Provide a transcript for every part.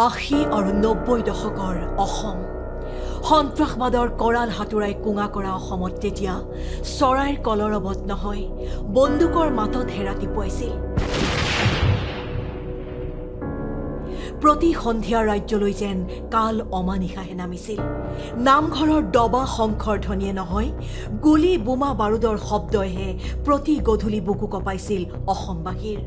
80 আৰু 90 দশকৰ অসম সন্ত্ৰাসবাদৰ কৰাল হাতুৰাই কুঙা কৰা অসমত তেতিয়া চৰাইৰ কলৰৱত নহয় বন্দুকৰ মাতত হেৰাতি পুৱাইছিল। প্ৰতি সন্ধিয়া ৰাজ্যলৈ যেন কাল অমানিশাহে নামিছিল। নামঘৰৰ দবা শংখৰ ধ্বনিয়ে নহয় গুলী বোমা বাৰুদৰ শব্দইহে প্ৰতি গধূলি বুকু কপাইছিল অসমবাসীৰ।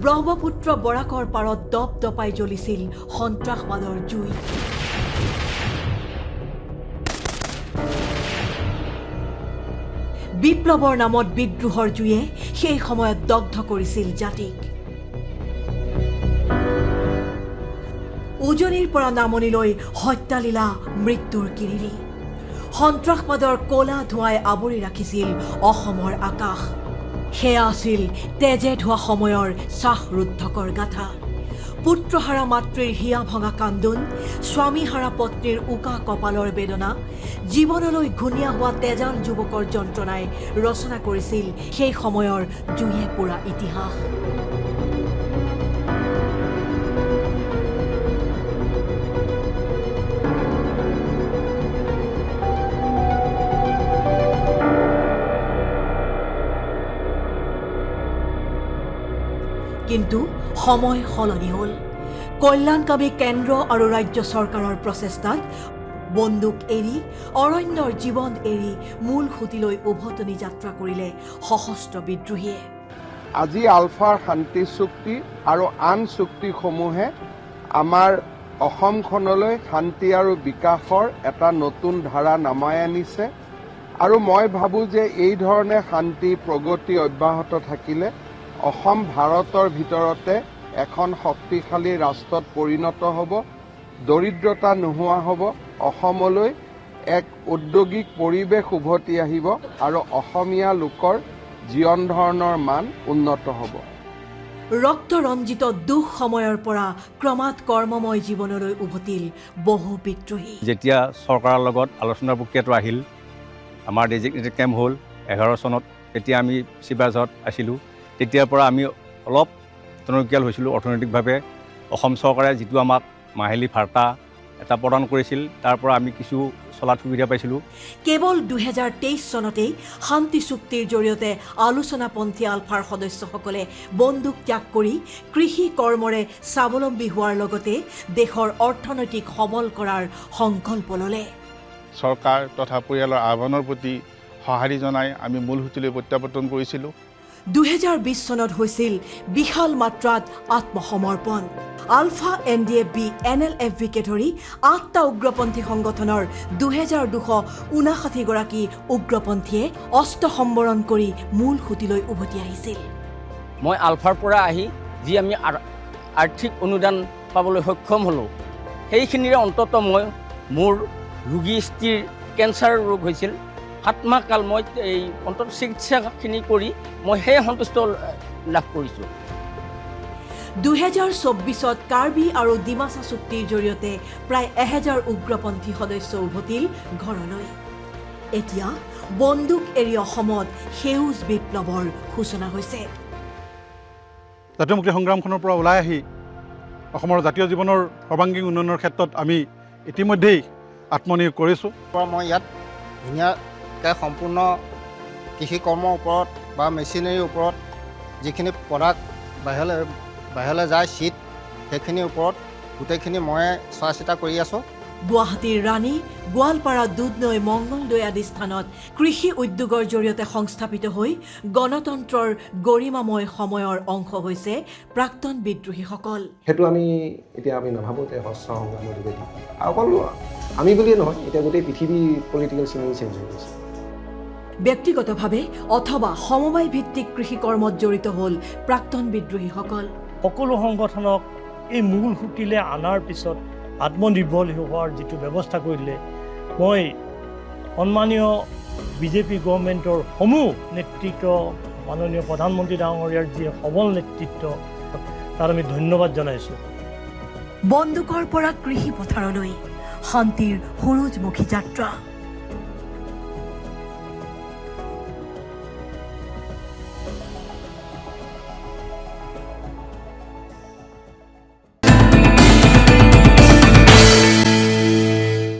ব্ৰহ্মপুত্ৰ বৰাকৰ পাৰত দপ দপাই জ্বলিছিল সন্ত্ৰাসবাদৰ জুই। বিপ্লৱৰ নামত বিদ্ৰোহৰ জুয়ে সেই সময়ত দগ্ধ কৰিছিল জাতিক। উজনিৰ পৰা নামনিলৈ হত্যালীলা মৃত্যুৰ কিৰিলি। সন্ত্ৰাসবাদৰ কলা ধোঁৱাই আৱৰি ৰাখিছিল অসমৰ আকাশ। সেয়া আছিল তেজে ধোৱা সময়ৰ শ্বাসৰুদ্ধকৰ গাথা। পুত্ৰহাৰা মাতৃৰ হিয়া ভঙা কান্দোন, স্বামীহাৰা পত্নীৰ উকা কপালৰ বেদনা, জীৱনলৈ ঘূণীয়া হোৱা তেজাল যুৱকৰ যন্ত্ৰণাই ৰচনা কৰিছিল সেই সময়ৰ জুয়ে পোৰা ইতিহাস। কিন্তু সময় সলনি হ'ল। কল্যাণকামী কেন্দ্ৰ আৰু ৰাজ্য চৰকাৰৰ প্ৰচেষ্টাত বন্দুক এৰি অৰণ্যৰ জীৱন এৰি মূল সুঁতিলৈ উভতনি যাত্ৰা কৰিলে সশস্ত্ৰ বিদ্ৰোহীয়ে। আজি আলফাৰ শান্তি চুক্তি আৰু আন চুক্তিসমূহে আমাৰ অসমখনলৈ শান্তি আৰু বিকাশৰ এটা নতুন ধাৰা নামাই আনিছে আৰু মই ভাবোঁ যে এই ধৰণে শান্তি প্ৰগতি অব্যাহত থাকিলে অসম ভাৰতৰ ভিতৰতে এখন শক্তিশালী ৰাষ্ট্ৰত পৰিণত হ'ব, দৰিদ্ৰতা নোহোৱা হ'ব, অসমলৈ এক ঔদ্যোগিক পৰিৱেশ উভতি আহিব আৰু অসমীয়া লোকৰ জীৱন ধাৰণৰ মান উন্নত হ'ব। ৰক্ত ৰঞ্জিত দুখ সময়ৰ পৰা ক্ৰমাৎ কৰ্মময় জীৱনলৈ উভতিল বহু বিদ্ৰোহী। যেতিয়া চৰকাৰৰ লগত আলোচনাৰ প্ৰক্ৰিয়াটো আহিল, আমাৰ ডেজিগনেটেড কেম্প হ'ল 11 চনত, তেতিয়া আমি শিৱাজত আছিলোঁ। তেতিয়াৰ পৰা আমি অলপ টনকিয়াল হৈছিলোঁ অৰ্থনৈতিকভাৱে। অসম চৰকাৰে যিটো আমাক মাহিলী ভাৰ্তা এটা প্ৰদান কৰিছিল, তাৰ পৰা আমি কিছু চলাত সুবিধা পাইছিলোঁ। কেৱল 2023 চনতেই শান্তি চুক্তিৰ জৰিয়তে আলোচনাপন্থী আলফাৰ সদস্যসকলে বন্দুক ত্যাগ কৰি কৃষি কৰ্মৰে স্বাৱলম্বী হোৱাৰ লগতে দেশৰ অৰ্থনৈতিক সবল কৰাৰ সংকল্প ল'লে। চৰকাৰ তথা পৰিয়ালৰ আহ্বানৰ প্ৰতি সঁহাৰি জনাই আমি মূল সুঁতিলৈ প্ৰত্যাৱৰ্তন কৰিছিলোঁ। 2020 চনত হৈছিল বিশাল মাত্ৰাত আত্মসমৰ্পণ। আলফা NDFB NLFBকে ধৰি 8টা উগ্ৰপন্থী সংগঠনৰ 2259 গৰাকী উগ্ৰপন্থীয়ে অস্ত্ৰ সম্বৰণ কৰি মূল সুঁতিলৈ উভতি আহিছিল। মই আলফাৰ পৰা আহি যি আমি আৰ্থিক অনুদান পাবলৈ সক্ষম হ'লোঁ, সেইখিনিৰে অন্তত মই মোৰ ৰোগী স্ত্ৰীৰ কেঞ্চাৰ ৰোগ হৈছিল, 7 মাহ কাল মই এই অন্তত চিকিৎসাখিনি কৰি মই সেই সন্তুষ্ট লাভ কৰিছোঁ। 2024 কাৰ্বি আৰু ডিমাচা চুক্তিৰ জৰিয়তে প্ৰায় 1000 উগ্ৰপন্থী সদস্য উভতিল ঘৰলৈ। এতিয়া বন্দুক এৰি অসমত সেউজ বিপ্লৱৰ সূচনা হৈছে। জাতীয় মুক্তি সংগ্ৰামখনৰ পৰা ওলাই আহি অসমৰ জাতীয় জীৱনৰ সৰ্বাংগীন উন্নয়নৰ ক্ষেত্ৰত আমি ইতিমধ্যেই আত্মনিয়োগ কৰিছোঁ। মই ইয়াত ধুনীয়াকৈ সম্পূৰ্ণ কৃষি কৰ্মৰ ওপৰত বা মেচিনেৰীৰ ওপৰত যিখিনি প্ৰডাক্ট বাহিৰলৈ যায় চিট, সেইখিনিৰ ওপৰত গোটেইখিনি মই চোৱা চিতা কৰি আছোঁ। গুৱাহাটীৰ ৰাণী, গোৱালপাৰা, দুধনৈ, মংগলদৈ আদি স্থানত কৃষি উদ্যোগৰ জৰিয়তে সংস্থাপিত হৈ গণতন্ত্ৰৰ গৰিমাময় সময়ৰ অংশ হৈছে প্ৰাক্তন বিদ্ৰোহীসকল। সেইটো আমি নাভাবোঁ যে সহস্ৰ সংগ্ৰামৰ যোগেদি, অকল আমি বুলিয়ে নহয়, এতিয়া গোটেই পৃথিৱী পলিটিকেল চিনেৰী চেঞ্জ হৈ গৈছে। ব্যক্তিগতভাৱে অথবা সমবায় ভিত্তিক কৃষি কৰ্মত জড়িত হ'ল প্ৰাক্তন বিদ্ৰোহীসকল। সকলো সংগঠনক এই মূল সুঁতিলে অনাৰ পিছত আত্মনিৰ্ভৰ হোৱাৰ যিটো ব্যৱস্থা কৰিলে, মই সন্মানীয় বিজেপি গভৰ্ণমেণ্টৰ সমূহ নেতৃত্ব, মাননীয় প্ৰধানমন্ত্ৰী ডাঙৰীয়াৰ যি সবল নেতৃত্ব, তাত আমি ধন্যবাদ জনাইছোঁ। বন্দুকৰ পৰা কৃষি পথাৰলৈ শান্তিৰ সৰোজমুখী যাত্ৰা।